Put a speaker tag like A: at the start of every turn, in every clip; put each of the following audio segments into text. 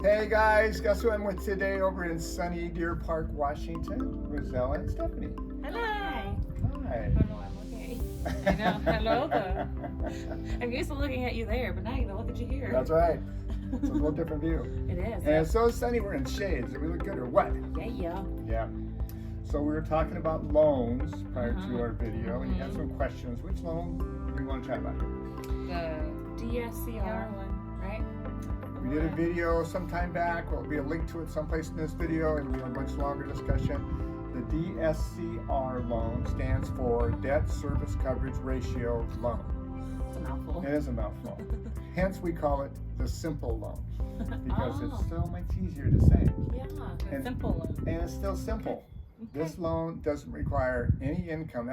A: Hey guys, guess who I'm with today over in sunny Deer Park, Washington? Rozella and Steffani.
B: Hello.
A: Hi.
B: I don't know why I'm looking at you. I know. Hello there. I'm used to looking at you there, but now you know look at you here.
A: That's right. It's a little different view.
B: It is.
A: And it's so sunny we're in shades. Do we look good or what?
B: Yeah.
A: Yeah. So we were talking about loans prior to our video, and you had some questions. Which loan do you want to chat about?
B: The DSCR one, right?
A: We did a video some time back. There'll be a link to it someplace in this video. It'll be a much longer discussion. The DSCR loan stands for Debt Service Coverage Ratio Loan.
B: It's a mouthful.
A: It is a mouthful. Hence, we call it the simple loan because it's so much easier to say.
B: Yeah, a simple loan.
A: And it's still simple.
B: Okay.
A: This loan doesn't require any income.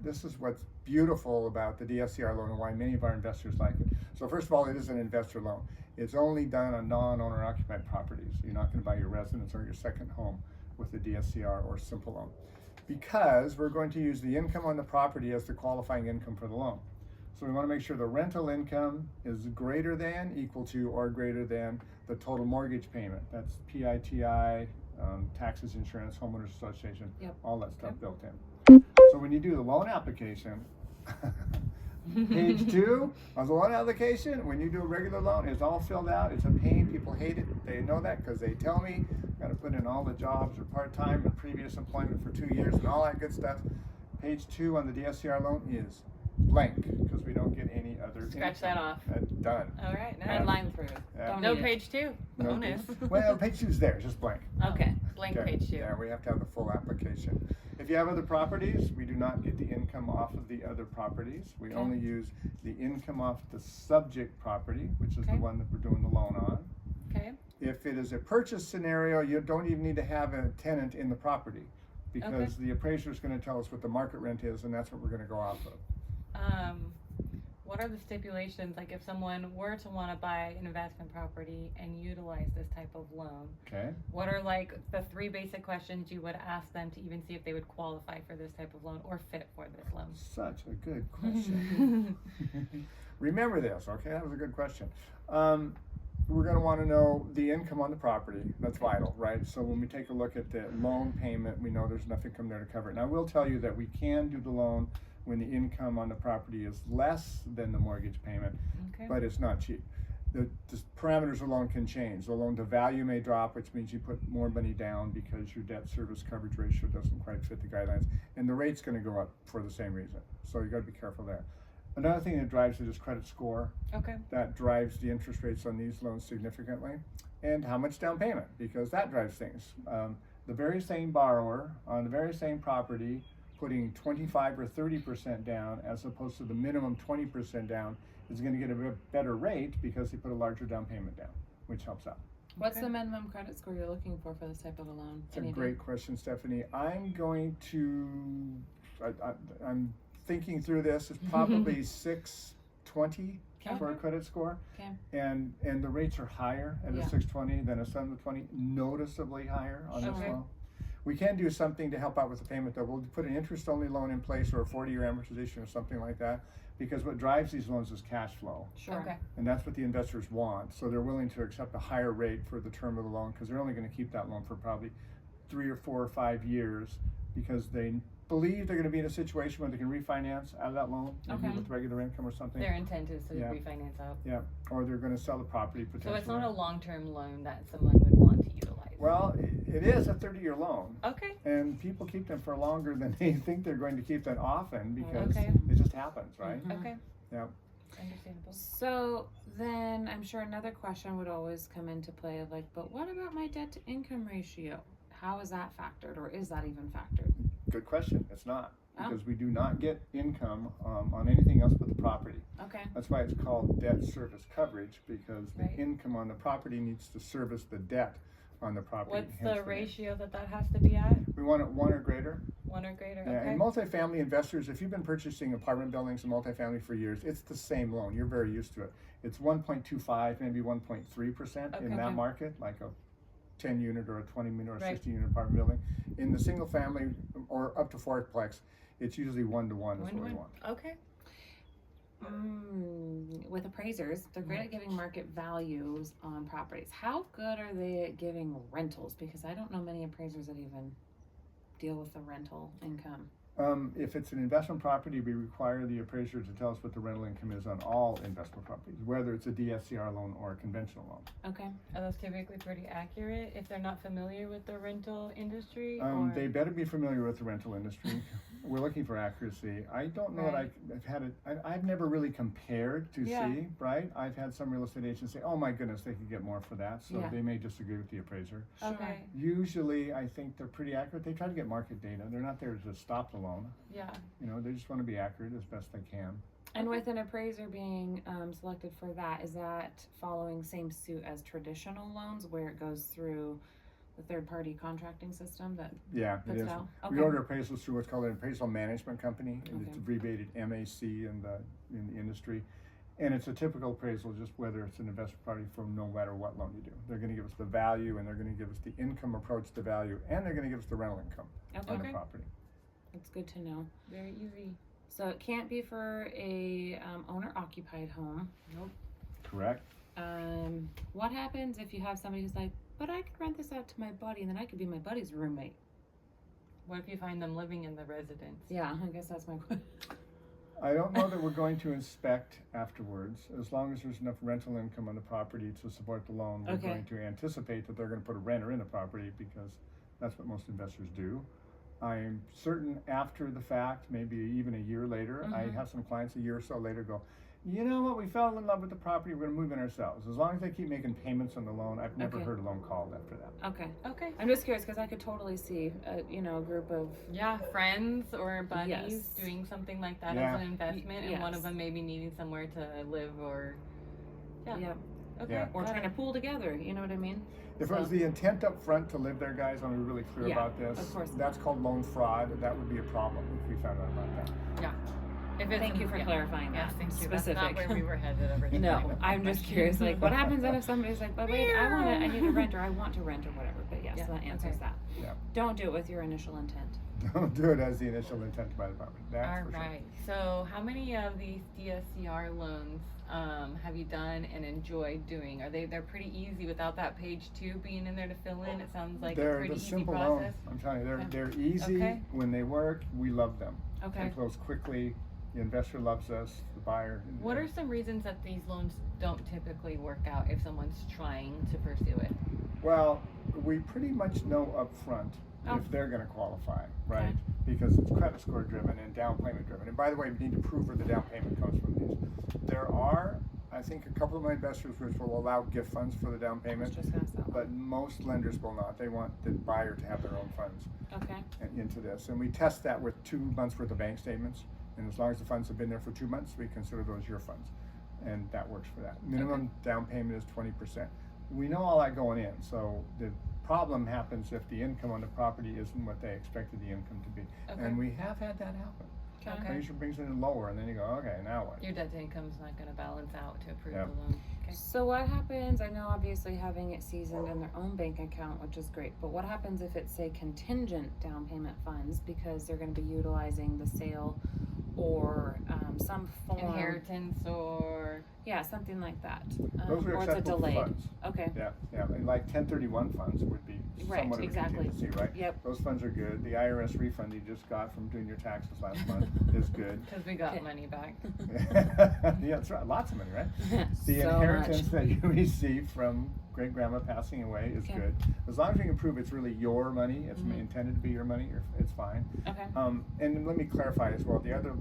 A: This is what's beautiful about the DSCR loan and why many of our investors like it. So first of all, it is an investor loan. It's only done on non-owner occupied properties. You're not going to buy your residence or your second home with the DSCR or simple loan, because we're going to use the income on the property as the qualifying income for the loan. So we want to make sure the rental income is greater than, equal to, or greater than the total mortgage payment. That's PITI, taxes, insurance, homeowners association, all that stuff built in. So when you do the loan application, page 2 on the loan application, when you do a regular loan, it's all filled out. It's a pain. People hate it. They know that because they tell me got to put in all the jobs or part-time and previous employment for 2 years and all that good stuff. Page 2 on the DSCR loan is blank because we don't get any other
B: Scratch
A: income.
B: that off.
A: That's done.
B: All right. Red line through. No page 2.
A: No
B: Bonus.
A: Well, page 2 is there, just blank.
B: Okay. Blank page 2.
A: Yeah, we have to have the full application. If you have other properties, we do not get the income off of the other properties. We only use the income off the subject property, which is the one that we're doing the loan on.
B: Okay.
A: If it is a purchase scenario, you don't even need to have a tenant in the property because the appraiser is going to tell us what the market rent is, and that's what we're going to go off of.
B: What are the stipulations, like if someone were to want to buy an investment property and utilize this type of loan?
A: Okay.
B: What are like the 3 basic questions you would ask them to even see if they would qualify for this type of loan or fit for this loan?
A: Such a good question. Remember this, okay? That was a good question. We're going to want to know the income on the property. That's vital, right? So when we take a look at the loan payment, we know there's enough income there to cover it. Now, I will tell you that we can do the loan when the income on the property is less than the mortgage payment, but it's not cheap. The parameters of the loan can change. The loan to value may drop, which means you put more money down because your debt service coverage ratio doesn't quite fit the guidelines, and the rate's going to go up for the same reason. So you got to be careful there. Another thing that drives it is credit score. That drives the interest rates on these loans significantly, and how much down payment, because that drives things. The very same borrower on the very same property putting 25 or 30% down as opposed to the minimum 20% down is going to get a better rate because they put a larger down payment down, which helps out.
C: What's the minimum credit score you're looking for this type of a loan?
A: It's a great question, Steffani. I'm going to, I'm thinking through this. It's probably 620 for a credit score. And the rates are higher at a 620 than a 720, noticeably higher on this loan. We can do something to help out with the payment, though. We'll put an interest-only loan in place or a 40-year amortization or something like that, because what drives these loans is cash flow. And that's what the investors want. So they're willing to accept a higher rate for the term of the loan because they're only going to keep that loan for probably 3 or 4 or 5 years because they believe they're going to be in a situation where they can refinance out of that loan, maybe with regular income or something.
B: Their intent is to refinance out.
A: Or they're going to sell the property potentially.
B: So it's not a long-term loan that someone would want to utilize.
A: Well, it is a 30-year loan. And people keep them for longer than they think they're going to keep them often because it just happens, right? Yeah.
B: Understandable.
C: So then I'm sure another question would always come into play of like, but what about my debt to income ratio? How is that factored, or is that even factored?
A: Good question. It's not, because we do not get income on anything else but the property. That's why it's called debt service coverage, because the income on the property needs to service the debt on the property.
B: What's the ratio that has to be at?
A: We want it 1 or greater.
B: 1 or greater,
A: And multifamily investors, if you've been purchasing apartment buildings and multifamily for years, it's the same loan. You're very used to it. It's 1.25, maybe 1.3% in that market, like a 10 unit or a 20 unit or a 60 unit apartment building. In the single family or up to fourplex, it's usually 1 to 1 is what we want.
C: with appraisers, they're great at giving market values on properties. How good are they at giving rentals? Because I don't know many appraisers that even deal with the rental income.
A: If it's an investment property, we require the appraiser to tell us what the rental income is on all investment properties, whether it's a DSCR loan or a conventional loan.
C: Okay.
B: Are those typically pretty accurate if they're not familiar with the rental industry?
A: They better be familiar with the rental industry. We're looking for accuracy. I don't know what
B: Right.
A: I've had it. I've never really compared to
B: Yeah.
A: see, right? I've had some real estate agents say, "Oh my goodness, they could get more for that," so
C: Yeah.
A: they may disagree with the appraiser.
B: Okay.
A: Usually, I think they're pretty accurate. They try to get market data. They're not there to stop the loan.
B: Yeah.
A: You know, they just want to be accurate as best they can.
C: And with an appraiser being selected for that, is that following same suit as traditional loans where it goes through the third-party contracting system that
A: Yeah, it
C: puts
A: is.
C: it out?
A: We order appraisals through what's called an appraisal management company, and it's
C: Okay.
A: abbreviated MAC in the industry. And it's a typical appraisal, just whether it's an investment property for no matter what loan you do. They're gonna give us the value, and they're gonna give us the income approach to value, and they're gonna give us the rental income on the
B: Okay.
A: property.
C: That's good to know.
B: Very easy.
C: So it can't be for a owner-occupied home.
B: Nope.
A: Correct?
C: What happens if you have somebody who's like, but I could rent this out to my buddy and then I could be my buddy's roommate?
B: What if you find them living in the residence?
C: Yeah, I guess that's my question.
A: I don't know that we're going to inspect afterwards. As long as there's enough rental income on the property to support the loan, we're
C: Okay.
A: going to anticipate that they're gonna put a renter in the property because that's what most investors do. I'm certain after the fact, maybe even a year later, I
C: Mhm.
A: have some clients a year or so later go, you know what, we fell in love with the property, we're gonna move in ourselves. As long as they keep making payments on the loan, I've never
C: Okay.
A: heard a loan called after that.
C: Okay.
B: Okay.
C: I'm just curious because I could totally see, a group of,
B: Yeah, friends or buddies
C: Yes.
B: doing something like that
A: Yeah.
B: as an investment, and one of
C: yes.
B: them maybe needing somewhere to live or. Yeah.
C: yeah,
B: Okay.
A: Yeah.
C: or
B: got
C: trying
B: it.
C: to pool together, you know what I mean?
A: If it was
C: So-
A: the intent up front to live there, guys, I want to be really clear
C: Yeah,
A: about this.
C: of course.
A: That's called loan fraud. That would be a problem if we found out about that.
B: Yeah. If it's
C: Thank you for
B: yeah.
C: clarifying
B: Yes,
C: that.
B: thank you.
C: Specific.
B: That's not where we were headed originally.
C: No, I'm just curious, like, what happens then if somebody's like, but wait, I need to rent, or I want to rent, or whatever, but yes,
B: Yeah,
C: that answers
B: okay.
C: that.
A: Yeah.
C: Don't do it with your initial intent.
A: Don't do it as the initial intent to buy the property. That's
B: All
A: for sure.
B: right. So, how many of these DSCR loans have you done and enjoyed doing? They're pretty easy without that page 2 being in there to fill in? It sounds like a
A: They're
B: pretty
A: the
B: easy
A: simple
B: process.
A: loans. I'm telling you,
B: Okay.
A: they're easy.
B: Okay.
A: When they work, we love them.
C: Okay.
A: They close quickly. The investor loves us. The buyer.
B: What are some reasons that these loans don't typically work out if someone's trying to pursue it?
A: Well, we pretty much know up front
C: Oh.
A: if they're going to qualify, right?
C: Okay.
A: Because it's credit score driven and down payment driven. And by the way, we need to prove where the down payment comes from these. There are, I think, a couple of my investors which will allow gift funds for the down
C: I was
A: payment,
C: just gonna ask that one.
A: but most lenders will not. They want the buyer to have their own funds
C: Okay,
A: into this. And we test that with 2 months worth of bank statements. And as long as the funds have been there for 2 months, we consider those your funds. And that works for that. Minimum down payment is 20%. We know all that going in, so the problem happens if the income on the property isn't what they expected the income to be.
B: Okay.
A: And we have had that happen.
C: okay.
A: Appraiser brings it in lower, and then you go, okay, now what?
B: Your debt to income's not going to balance out to approve
A: Yep.
B: the loan. Okay.
C: So what happens, I know obviously having it seasoned in their own bank account, which is great, but what happens if it's, say, contingent down payment funds because they're gonna be utilizing the sale or some form?
B: Inheritance or.
A: Yeah,
C: something like that.
A: Those are
C: Or it's a
A: acceptable
C: delayed.
A: funds.
C: Okay,
A: Yeah, and like 1031 funds would be
C: Right,
A: somewhat of a
C: exactly.
A: contingency, right?
C: Yep.
A: Those funds are good. The IRS refund you just got from doing your taxes last month is good.
B: Because we got
C: Okay.
B: money back.
A: Yeah, that's right. Lots of money, right? The
C: So
A: inheritance
C: much.
A: that you receive from great grandma passing away is
C: Okay.
A: good. As long as we can prove it's really your money, it's
C: Mhm.
A: intended to be your money, it's fine.
C: Okay,
A: And let me clarify as well, the other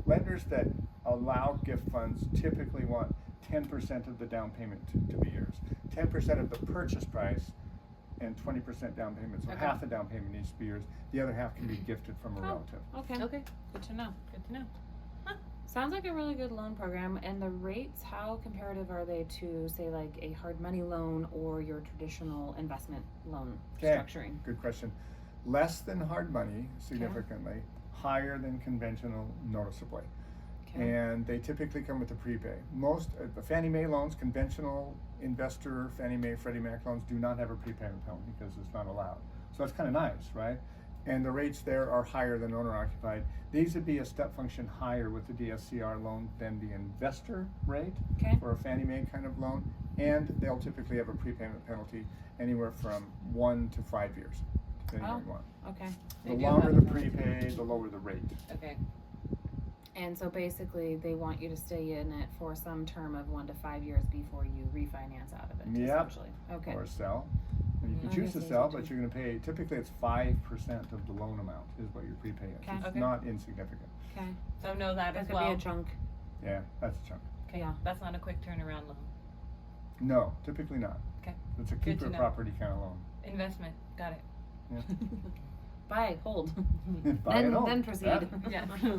A: lenders that allow gift funds typically want 10% of the down payment to be yours. 10% of the purchase price and 20% down payment. So
B: Okay.
A: half the down payment needs to be yours. The other half can be gifted from a
C: Oh.
A: relative.
C: okay,
B: Okay.
C: good to know.
B: Good to know.
C: Sounds like a really good loan program, and the rates, how comparative are they to, say, like a hard money loan or your traditional investment loan
A: Okay.
C: structuring?
A: Good question. Less than hard money significantly, higher than conventional noticeably.
C: Okay.
A: And they typically come with a prepay. Most the Fannie Mae loans, conventional investor Fannie Mae, Freddie Mac loans do not have a prepayment penalty because it's not allowed. So that's kind of nice, right? and the rates there are higher than owner occupied. These would be a step function higher with the DSCR loan than the investor rate
C: Okay.
A: for a Fannie Mae kind of loan, and they'll typically have a prepayment penalty anywhere from 1 to 5 years, depending on what you want.
C: Okay.
A: The
B: They do
A: longer
B: have
A: the
B: a penalty.
A: prepay, the lower the rate.
B: Okay.
C: And so basically, they want you to stay in it for some term of 1 to 5 years before you refinance out of it.
A: Yep.
C: Essentially. Okay.
A: Or sell. And you can
C: I
A: choose
C: guess
A: to
C: those
A: sell,
C: are
A: but
C: two.
A: you're gonna pay, typically it's 5% of the loan amount is what your prepay is.
C: Okay.
A: It's
B: Okay.
A: not insignificant.
C: Okay.
B: So know that
C: That
B: as
C: could
B: well.
C: be a chunk.
A: Yeah, that's a chunk.
B: Okay.
C: Yeah.
B: That's not a quick turnaround loan.
A: No, typically not.
B: Okay.
A: It's a
B: Good
A: keeper
B: to know.
A: property kind of loan.
B: Investment. Got it.
A: Yeah.
C: Buy, hold.
A: Buy and hold.
C: Then proceed.
A: Yeah.
B: Yeah.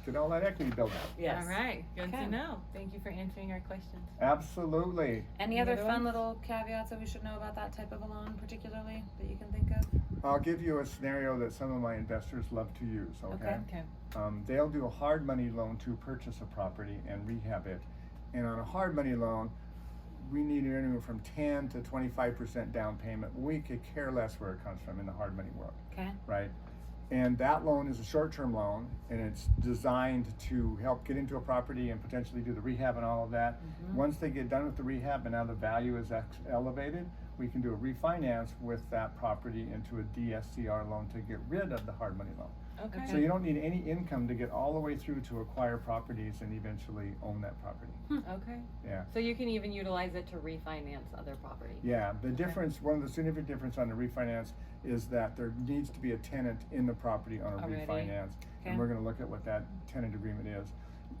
A: Get all that equity built up.
C: Yes.
B: All right. Good
C: Okay.
B: to know. Thank you for answering our questions.
A: Absolutely.
C: Any
B: Any
C: other
B: other
C: fun
B: ones?
C: little caveats that we should know about that type of a loan, particularly that you can think of?
A: I'll give you a scenario that some of my investors love to use, okay?
B: Okay.
A: They'll do a hard money loan to purchase a property and rehab it. And on a hard money loan, we need anywhere from 10 to 25% down payment. We could care less where it comes from in the hard money world,
C: Okay.
A: right? And that loan is a short-term loan, and it's designed to help get into a property and potentially do the rehab and all of that.
C: Mhm.
A: Once they get done with the rehab and now the value is elevated, we can do a refinance with that property into a DSCR loan to get rid of the hard money loan.
B: Okay.
A: So you don't need any income to get all the way through to acquire properties and eventually own that property.
B: Okay.
A: Yeah.
B: So you can even utilize it to refinance other properties.
A: Yeah, the difference, one of the significant difference on the refinance is that there needs to be a tenant in the property on a
B: Already.
A: refinance.
C: Okay.
A: And we're gonna look at what that tenant agreement is.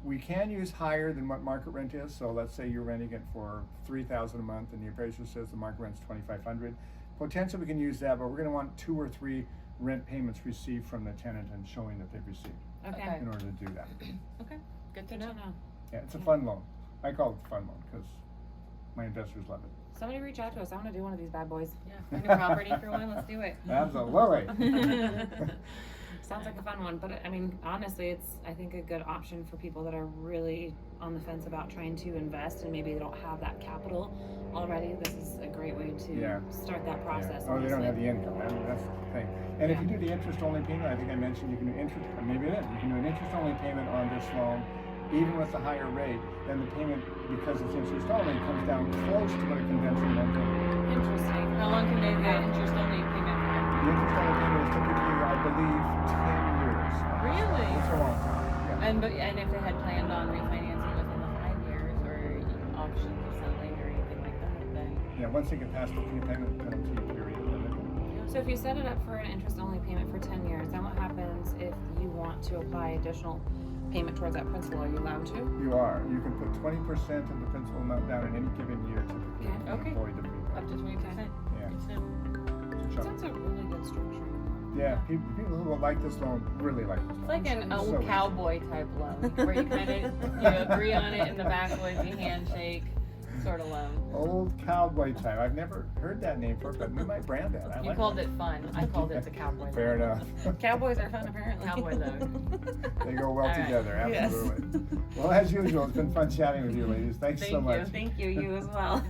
A: We can use higher than what market rent is, so let's say you're renting it for $3,000 a month and the appraiser says the market rent's $2,500. Potentially we can use that, but we're gonna want 2 or 3 rent payments received from the tenant and showing that they've received
C: Okay.
A: in order to do that.
B: Okay. Good to
C: Good
B: know.
C: to know.
A: Yeah, it's a fun loan. I call it a fun loan because my investors love it.
C: Somebody reach out to us. I want to do one of these bad boys.
B: Yeah. Find a property for one. Let's do it.
A: Absolutely.
C: Sounds like a fun one, but I mean, honestly, it's I think a good option for people that are really on the fence about trying to invest and maybe they don't have that capital already. This is a great way to
A: Yeah.
C: start that process.
A: Yeah. Oh, they don't have the
C: honestly.
A: income. That's the thing. And if you do the interest-only payment, I think I mentioned you can do interest, or maybe it is, you can do an interest-only payment on this loan, even with the higher rate, then the payment, because it's interest-only, comes down close to what a conventional loan payment.
C: Interesting.
B: How long can they do interest only payment for?
A: The interest-only payment is typically, I believe, 10 years.
B: Really?
A: It's a long time. Yeah.
B: And if they had planned on refinancing within the 5 years or option to selling or anything like that, then
A: Yeah, once they get past the prepayment penalty period, then they can.
C: So if you set it up for an interest-only payment for 10 years, then what happens if you want to apply additional payment towards that principal? Are you allowed to?
A: You are. You can put 20% of the principal amount down in any given year typically.
C: Okay.
A: and
B: Okay.
A: avoid the prepayment.
B: up to 20%.
A: Yeah.
B: Good to know.
A: It's a chunk.
C: Sounds a really good structure.
A: Yeah, people who will like this loan really like this
B: It's
A: loan.
B: like an
A: It's
B: old
A: so easy.
B: cowboy type loan where you kind of you agree on it in the backwoods, you handshake sort of loan.
A: Old cowboy type. I've never heard that name before, but we might brand that. I
B: You
A: like
B: called
A: that.
B: it fun. I called it the cowboy
A: Fair
B: loan.
A: enough.
C: Cowboys are fun, apparently.
B: Cowboy loan.
A: They go well
B: All right.
A: together,
C: Yes.
A: absolutely. Well, as usual, it's been fun chatting with you ladies. Thanks so
B: Thank you.
A: much.
C: Thank you, you as well.